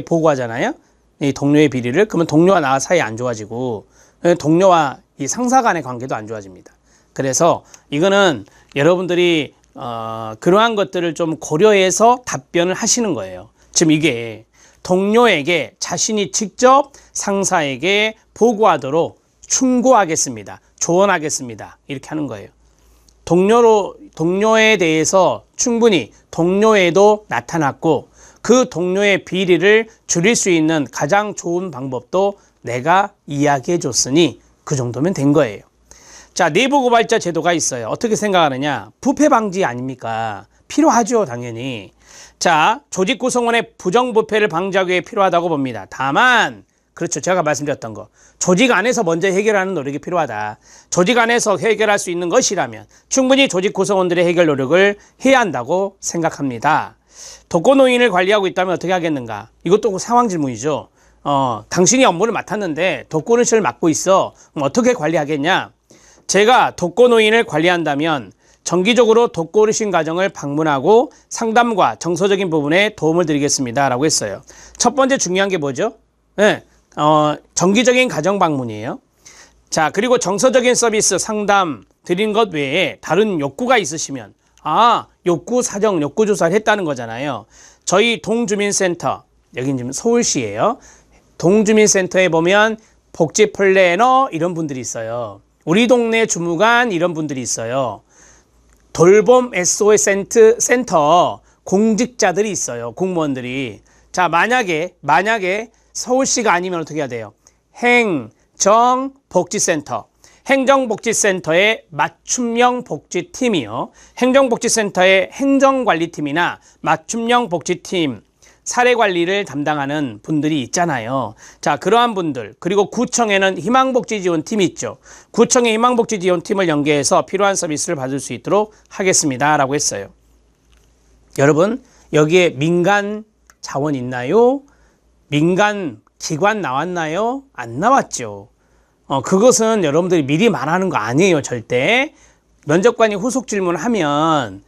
보고하잖아요. 이 동료의 비리를. 그러면 동료와 나 사이 안 좋아지고 동료와 이 상사 간의 관계도 안 좋아집니다. 그래서 이거는 여러분들이 그러한 것들을 좀 고려해서 답변을 하시는 거예요. 지금 이게 동료에게 자신이 직접 상사에게 보고하도록 충고하겠습니다. 조언하겠습니다. 이렇게 하는 거예요. 동료에 대해서 충분히 동료에도 나타났고 그 동료의 비리를 줄일 수 있는 가장 좋은 방법도 내가 이야기해 줬으니 그 정도면 된 거예요. 자, 내부 고발자 제도가 있어요. 어떻게 생각하느냐? 부패 방지 아닙니까? 필요하죠, 당연히. 자, 조직 구성원의 부정부패를 방지하기 위해 필요하다고 봅니다. 다만 그렇죠, 제가 말씀드렸던 거, 조직 안에서 먼저 해결하는 노력이 필요하다. 조직 안에서 해결할 수 있는 것이라면 충분히 조직 구성원들의 해결 노력을 해야 한다고 생각합니다. 독거노인을 관리하고 있다면 어떻게 하겠는가? 이것도 상황 질문이죠. 당신이 업무를 맡았는데 독거노인을 맡고 있어. 그럼 어떻게 관리하겠냐? 제가 독거노인을 관리한다면 정기적으로 독거어르신 가정을 방문하고 상담과 정서적인 부분에 도움을 드리겠습니다 라고 했어요. 첫 번째 중요한 게 뭐죠? 네, 정기적인 가정 방문이에요. 자, 그리고 정서적인 서비스 상담 드린 것 외에 다른 욕구가 있으시면 욕구 사정, 욕구 조사를 했다는 거잖아요. 저희 동주민센터, 여긴 지금 서울시예요. 동주민센터에 보면 복지 플래너 이런 분들이 있어요. 우리 동네 주무관 이런 분들이 있어요. 돌봄 SOS 센터 공직자들이 있어요. 공무원들이. 자, 만약에 서울시가 아니면 어떻게 해야 돼요? 행정복지센터. 행정복지센터의 맞춤형 복지팀이요. 행정복지센터의 행정관리팀이나 맞춤형 복지팀, 사례관리를 담당하는 분들이 있잖아요. 자, 그러한 분들, 그리고 구청에는 희망복지지원팀이 있죠. 구청의 희망복지지원팀을 연계해서 필요한 서비스를 받을 수 있도록 하겠습니다 라고 했어요. 여러분, 여기에 민간 자원 있나요? 민간 기관 나왔나요? 안 나왔죠. 그것은 여러분들이 미리 말하는 거 아니에요, 절대. 면접관이 후속 질문하면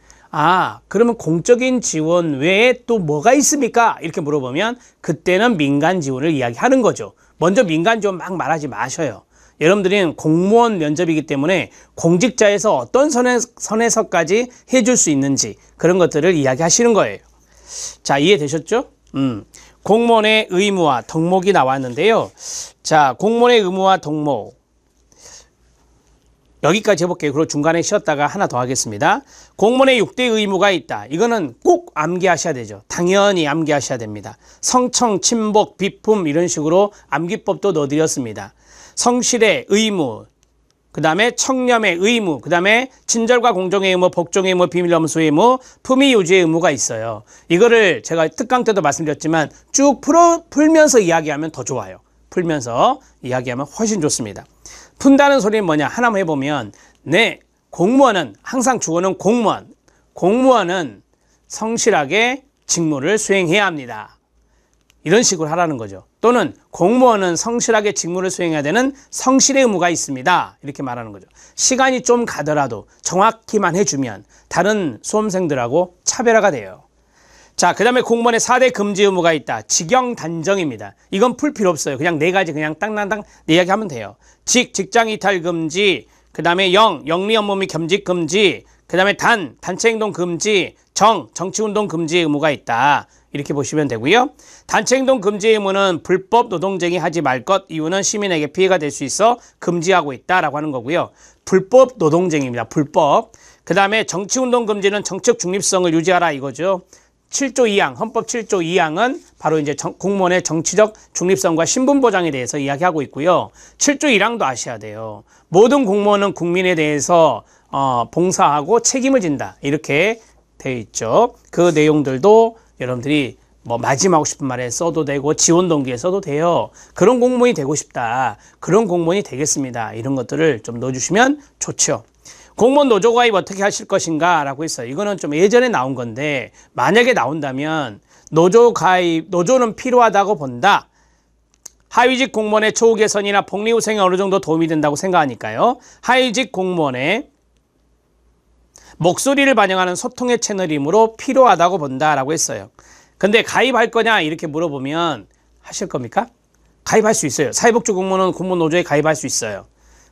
그러면 공적인 지원 외에 또 뭐가 있습니까? 이렇게 물어보면 그때는 민간 지원을 이야기하는 거죠. 먼저 민간 지원 막 말하지 마셔요. 여러분들은 공무원 면접이기 때문에 공직자에서 어떤 선에서까지 해줄 수 있는지 그런 것들을 이야기하시는 거예요. 자, 이해되셨죠? 공무원의 의무와 덕목이 나왔는데요. 자, 공무원의 의무와 덕목. 여기까지 해볼게요. 그리고 중간에 쉬었다가 하나 더 하겠습니다. 공무원의 6대 의무가 있다. 이거는 꼭 암기하셔야 되죠. 당연히 암기하셔야 됩니다. 성청, 친복, 비품 이런 식으로 암기법도 넣어드렸습니다. 성실의 의무, 그 다음에 청렴의 의무, 그 다음에 친절과 공정의 의무, 복종의 의무, 비밀엄수의 의무, 품위 유지의 의무가 있어요. 이거를 제가 특강 때도 말씀드렸지만 쭉 풀면서 이야기하면 더 좋아요. 풀면서 이야기하면 훨씬 좋습니다. 푼다는 소리는 뭐냐? 하나만 해보면 공무원은 항상 주어는 공무원. 공무원은 성실하게 직무를 수행해야 합니다. 이런 식으로 하라는 거죠. 또는 공무원은 성실하게 직무를 수행해야 되는 성실의 의무가 있습니다. 이렇게 말하는 거죠. 시간이 좀 가더라도 정확히만 해주면 다른 수험생들하고 차별화가 돼요. 자, 그 다음에 공무원의 4대 금지 의무가 있다. 직영 단정입니다. 이건 풀 필요 없어요. 그냥 4가지 그냥 땅땅땅 이야기하면 돼요. 직장 이탈 금지, 그 다음에 영리 업무 및 겸직 금지, 그 다음에 단체 행동 금지, 정치 운동 금지 의무가 있다. 이렇게 보시면 되고요. 단체 행동 금지 의무는 불법 노동쟁이 하지 말 것, 이유는 시민에게 피해가 될 수 있어 금지하고 있다라고 하는 거고요. 불법 노동쟁이입니다. 불법. 그 다음에 정치 운동 금지는 정책 중립성을 유지하라 이거죠. 7조 2항, 헌법 7조 2항은 바로 이제 공무원의 정치적 중립성과 신분 보장에 대해서 이야기하고 있고요. 7조 1항도 아셔야 돼요. 모든 공무원은 국민에 대해서 봉사하고 책임을 진다. 이렇게 되어 있죠. 그 내용들도 여러분들이 뭐 마지막 하고 싶은 말에 써도 되고 지원 동기에 써도 돼요. 그런 공무원이 되고 싶다. 그런 공무원이 되겠습니다. 이런 것들을 좀 넣어주시면 좋죠. 공무원 노조 가입 어떻게 하실 것인가 라고 했어요. 이거는 좀 예전에 나온 건데 만약에 나온다면 노조 가입, 노조는 필요하다고 본다. 하위직 공무원의 처우 개선이나 복리 후생에 어느 정도 도움이 된다고 생각하니까요. 하위직 공무원의 목소리를 반영하는 소통의 채널이므로 필요하다고 본다라고 했어요. 근데 가입할 거냐 이렇게 물어보면 하실 겁니까? 가입할 수 있어요. 사회복지 공무원은 공무원 노조에 가입할 수 있어요.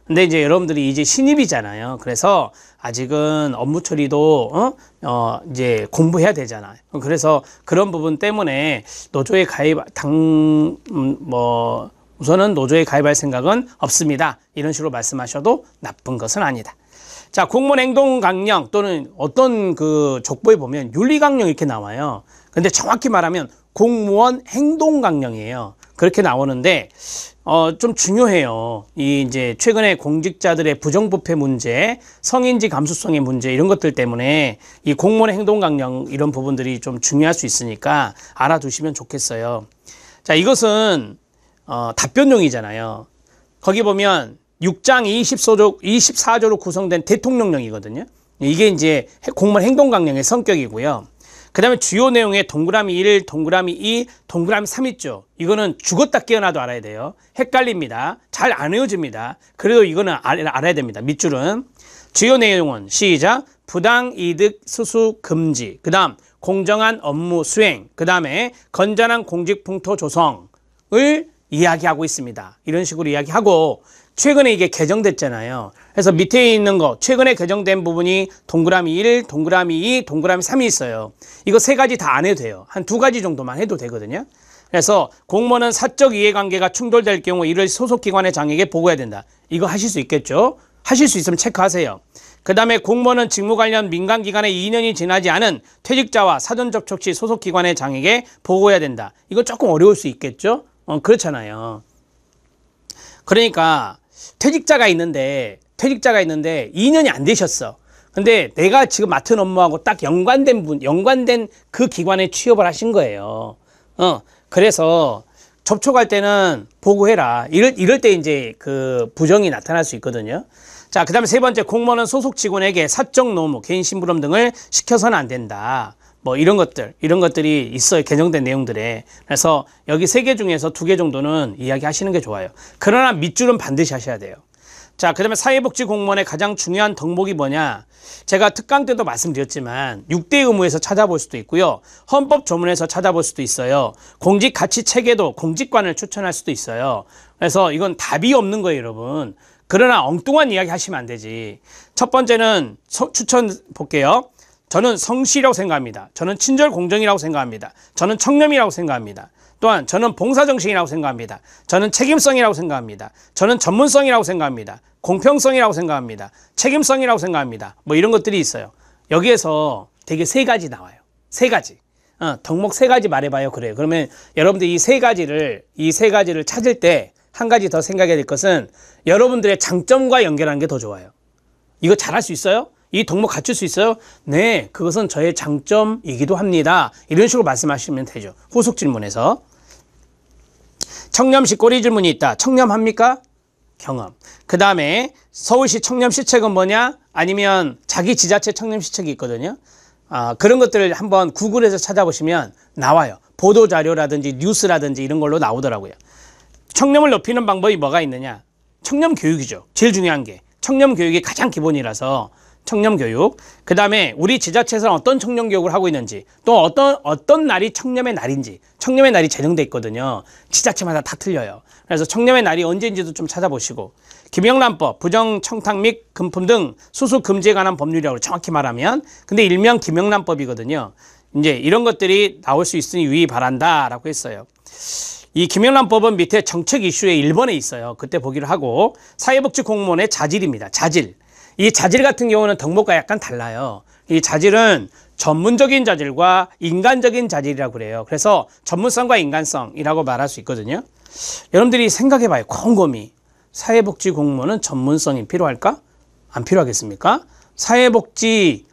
근데 이제 여러분들이 이제 신입이잖아요. 그래서 아직은 업무 처리도 이제 공부해야 되잖아요. 그래서 그런 부분 때문에 노조에 가입 우선은 노조에 가입할 생각은 없습니다. 이런 식으로 말씀하셔도 나쁜 것은 아니다. 자, 공무원 행동 강령 또는 어떤 그 족보에 보면 윤리 강령 이렇게 나와요. 근데 정확히 말하면 공무원 행동 강령이에요. 그렇게 나오는데 좀 중요해요. 이제 최근에 공직자들의 부정부패 문제, 성인지 감수성의 문제 이런 것들 때문에 이 공무원 행동 강령 이런 부분들이 좀 중요할 수 있으니까 알아두시면 좋겠어요. 자, 이것은 답변용이잖아요. 거기 보면 6장 24조로 구성된 대통령령이거든요. 이게 이제 공무원 행동 강령의 성격이고요. 그 다음에 주요 내용에 동그라미 1, 동그라미 2, 동그라미 3 있죠. 이거는 죽었다 깨어나도 알아야 돼요. 헷갈립니다. 잘 안 외워집니다. 그래도 이거는 알아야 됩니다. 밑줄은. 주요 내용은 시작. 부당이득 수수 금지. 그 다음 공정한 업무 수행. 그 다음에 건전한 공직 풍토 조성을 이야기하고 있습니다. 이런 식으로 이야기하고 최근에 이게 개정됐잖아요. 그래서 밑에 있는 거 최근에 개정된 부분이 동그라미 1, 동그라미 2, 동그라미 3이 있어요. 이거 3가지 다 안 해도 돼요. 한 2가지 정도만 해도 되거든요. 그래서 공무원은 사적 이해관계가 충돌될 경우 이를 소속기관의 장에게 보고해야 된다. 이거 하실 수 있겠죠? 하실 수 있으면 체크하세요. 그 다음에 공무원은 직무 관련 민간기관에 2년이 지나지 않은 퇴직자와 사전 접촉 시 소속기관의 장에게 보고해야 된다. 이거 조금 어려울 수 있겠죠? 그렇잖아요. 그러니까 퇴직자가 있는데 2년이 안 되셨어. 근데 내가 지금 맡은 업무하고 딱 연관된 그 기관에 취업을 하신 거예요. 그래서 접촉할 때는 보고해라. 이럴 때 이제 그 부정이 나타날 수 있거든요. 자, 그 다음에 세 번째, 공무원은 소속 직원에게 사적 노무, 개인 심부름 등을 시켜서는 안 된다. 뭐 이런 것들이 있어요. 개정된 내용들에. 그래서 여기 3개 중에서 2개 정도는 이야기하시는 게 좋아요. 그러나 밑줄은 반드시 하셔야 돼요. 자, 그 다음에 사회복지 공무원의 가장 중요한 덕목이 뭐냐? 제가 특강 때도 말씀드렸지만 6대 의무에서 찾아볼 수도 있고요. 헌법 조문에서 찾아볼 수도 있어요. 공직가치체계도 공직관을 추천할 수도 있어요. 그래서 이건 답이 없는 거예요, 여러분. 그러나 엉뚱한 이야기 하시면 안 되지. 첫 번째는 추천 볼게요. 저는 성실이라고 생각합니다. 저는 친절공정이라고 생각합니다. 저는 청렴이라고 생각합니다. 또한 저는 봉사정신이라고 생각합니다. 저는 책임성이라고 생각합니다. 저는 전문성이라고 생각합니다. 공평성이라고 생각합니다. 책임성이라고 생각합니다. 뭐 이런 것들이 있어요. 여기에서 되게 3가지 나와요. 3가지. 덕목 3가지 말해봐요. 그래요. 그러면 여러분들 이 세 가지를 찾을 때 한 가지 더 생각해야 될 것은 여러분들의 장점과 연결하는 게 더 좋아요. 이거 잘할 수 있어요? 이 덕목 갖출 수 있어요? 네, 그것은 저의 장점이기도 합니다. 이런 식으로 말씀하시면 되죠. 후속 질문에서. 청렴시 꼬리 질문이 있다. 청렴합니까? 경험. 그 다음에 서울시 청렴시책은 뭐냐? 아니면 자기 지자체 청렴시책이 있거든요. 그런 것들을 한번 구글에서 찾아보시면 나와요. 보도자료라든지 뉴스라든지 이런 걸로 나오더라고요. 청렴을 높이는 방법이 뭐가 있느냐? 청렴 교육이죠. 제일 중요한 게. 청렴 교육이 가장 기본이라서 청렴 교육. 그 다음에 우리 지자체에서는 어떤 청렴 교육을 하고 있는지, 또 어떤 날이 청렴의 날인지. 청렴의 날이 제정돼 있거든요. 지자체마다 다 틀려요. 그래서 청렴의 날이 언제인지도 좀 찾아보시고, 김영란법, 부정청탁 및 금품 등 수수 금지에 관한 법률이라고 정확히 말하면, 근데 일명 김영란법이거든요. 이제 이런 것들이 나올 수 있으니 유의 바란다라고 했어요. 이 김영란법은 밑에 정책 이슈에 1번에 있어요. 그때 보기로 하고, 사회복지 공무원의 자질입니다. 자질. 이 자질 같은 경우는 덕목과 약간 달라요. 이 자질은 전문적인 자질과 인간적인 자질이라고 그래요. 그래서 전문성과 인간성이라고 말할 수 있거든요. 여러분들이 생각해봐요. 곰곰이. 사회복지 공무원은 전문성이 필요할까? 안 필요하겠습니까? 사회복지의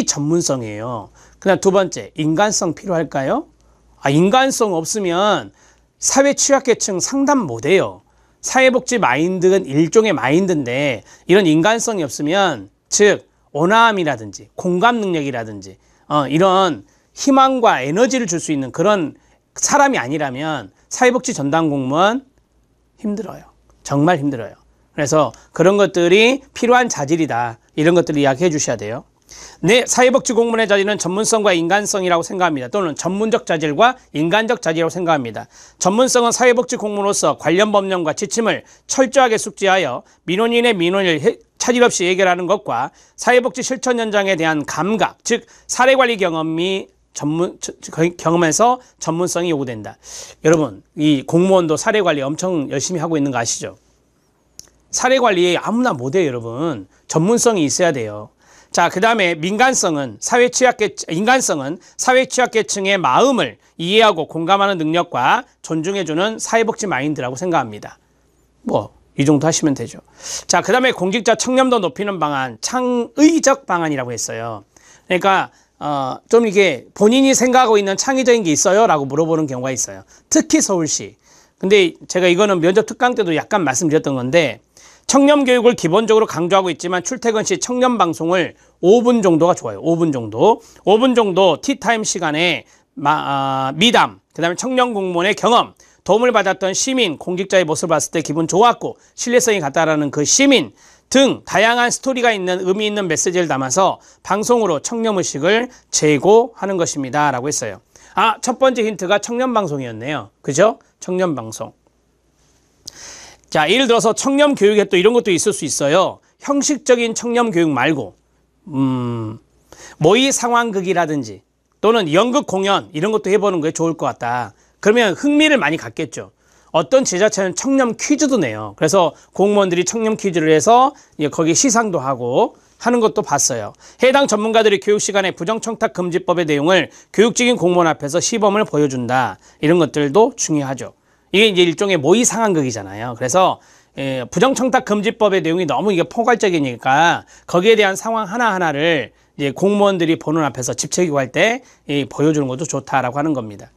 전문성이에요. 그다음 2번째, 인간성 필요할까요? 인간성 없으면 사회 취약계층 상담 못해요. 사회복지 마인드는 일종의 마인드인데 이런 인간성이 없으면, 즉 온화함이라든지 공감 능력이라든지 이런 희망과 에너지를 줄 수 있는 그런 사람이 아니라면 사회복지 전담 공무원 힘들어요. 정말 힘들어요. 그래서 그런 것들이 필요한 자질이다. 이런 것들을 이야기해 주셔야 돼요. 네, 사회복지 공무원의 자질은 전문성과 인간성이라고 생각합니다. 또는 전문적 자질과 인간적 자질이라고 생각합니다. 전문성은 사회복지 공무원으로서 관련 법령과 지침을 철저하게 숙지하여 민원인의 민원을 차질 없이 해결하는 것과 사회복지 실천 현장에 대한 감각, 즉 사례관리 경험에서 전문성이 요구된다. 여러분, 이 공무원도 사례관리 엄청 열심히 하고 있는 거 아시죠? 사례관리 아무나 못해요, 여러분. 전문성이 있어야 돼요. 자, 그 다음에 인간성은 사회 취약계층의 마음을 이해하고 공감하는 능력과 존중해주는 사회복지 마인드라고 생각합니다. 뭐 이 정도 하시면 되죠. 자, 그 다음에 공직자 청렴도 높이는 방안, 창의적 방안이라고 했어요. 그러니까 좀 이게 본인이 생각하고 있는 창의적인 게 있어요? 라고 물어보는 경우가 있어요. 특히 서울시. 근데 제가 이거는 면접 특강 때도 약간 말씀드렸던 건데, 청렴 교육을 기본적으로 강조하고 있지만 출퇴근 시 청렴 방송을 5분 정도가 좋아요. 5분 정도 티타임 시간에 미담, 그 다음에 청렴 공무원의 경험, 도움을 받았던 시민, 공직자의 모습을 봤을 때 기분 좋았고 신뢰성이 같다라는 그 시민 등 다양한 스토리가 있는 의미 있는 메시지를 담아서 방송으로 청렴의식을 제고하는 것입니다. 라고 했어요. 첫 번째 힌트가 청렴방송이었네요. 그죠? 청렴방송. 자, 예를 들어서 청렴 교육에 또 이런 것도 있을 수 있어요. 형식적인 청렴 교육 말고 모의 상황극이라든지 또는 연극 공연 이런 것도 해보는 게 좋을 것 같다. 그러면 흥미를 많이 갖겠죠. 어떤 지자체는 청렴 퀴즈도 내요. 그래서 공무원들이 청렴 퀴즈를 해서 거기 시상도 하고 하는 것도 봤어요. 해당 전문가들이 교육 시간에 부정청탁 금지법의 내용을 교육직인 공무원 앞에서 시범을 보여준다. 이런 것들도 중요하죠. 이게 이제 일종의 모의 상황극이잖아요. 그래서 부정청탁금지법의 내용이 너무 이게 포괄적이니까 거기에 대한 상황 하나하나를 이제 공무원들이 보는 앞에서 집체교육할 때 보여주는 것도 좋다라고 하는 겁니다.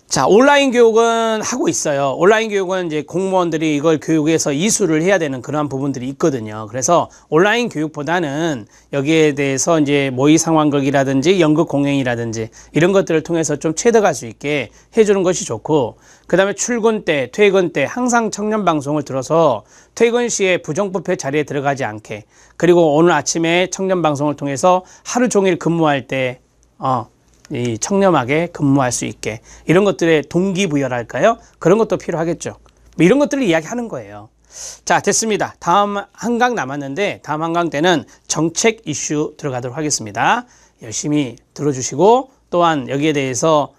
자, 온라인 교육은 하고 있어요. 온라인 교육은 이제 공무원들이 이걸 교육에서 이수를 해야 되는 그러한 부분들이 있거든요. 그래서 온라인 교육보다는 여기에 대해서 이제 모의 상황극이라든지 연극 공연이라든지 이런 것들을 통해서 좀 체득할 수 있게 해주는 것이 좋고, 그 다음에 출근 때, 퇴근 때 항상 청년 방송을 들어서 퇴근 시에 부정부패 자리에 들어가지 않게, 그리고 오늘 아침에 청년 방송을 통해서 하루 종일 근무할 때, 이 청렴하게 근무할 수 있게, 이런 것들의 동기부여랄까요? 그런 것도 필요하겠죠. 뭐 이런 것들을 이야기하는 거예요. 자, 됐습니다. 다음 한강 남았는데 다음 한강 때는 정책 이슈 들어가도록 하겠습니다. 열심히 들어주시고, 또한 여기에 대해서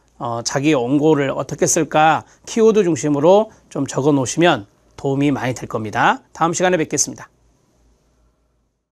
자기 원고를 어떻게 쓸까 키워드 중심으로 좀 적어 놓으시면 도움이 많이 될 겁니다. 다음 시간에 뵙겠습니다.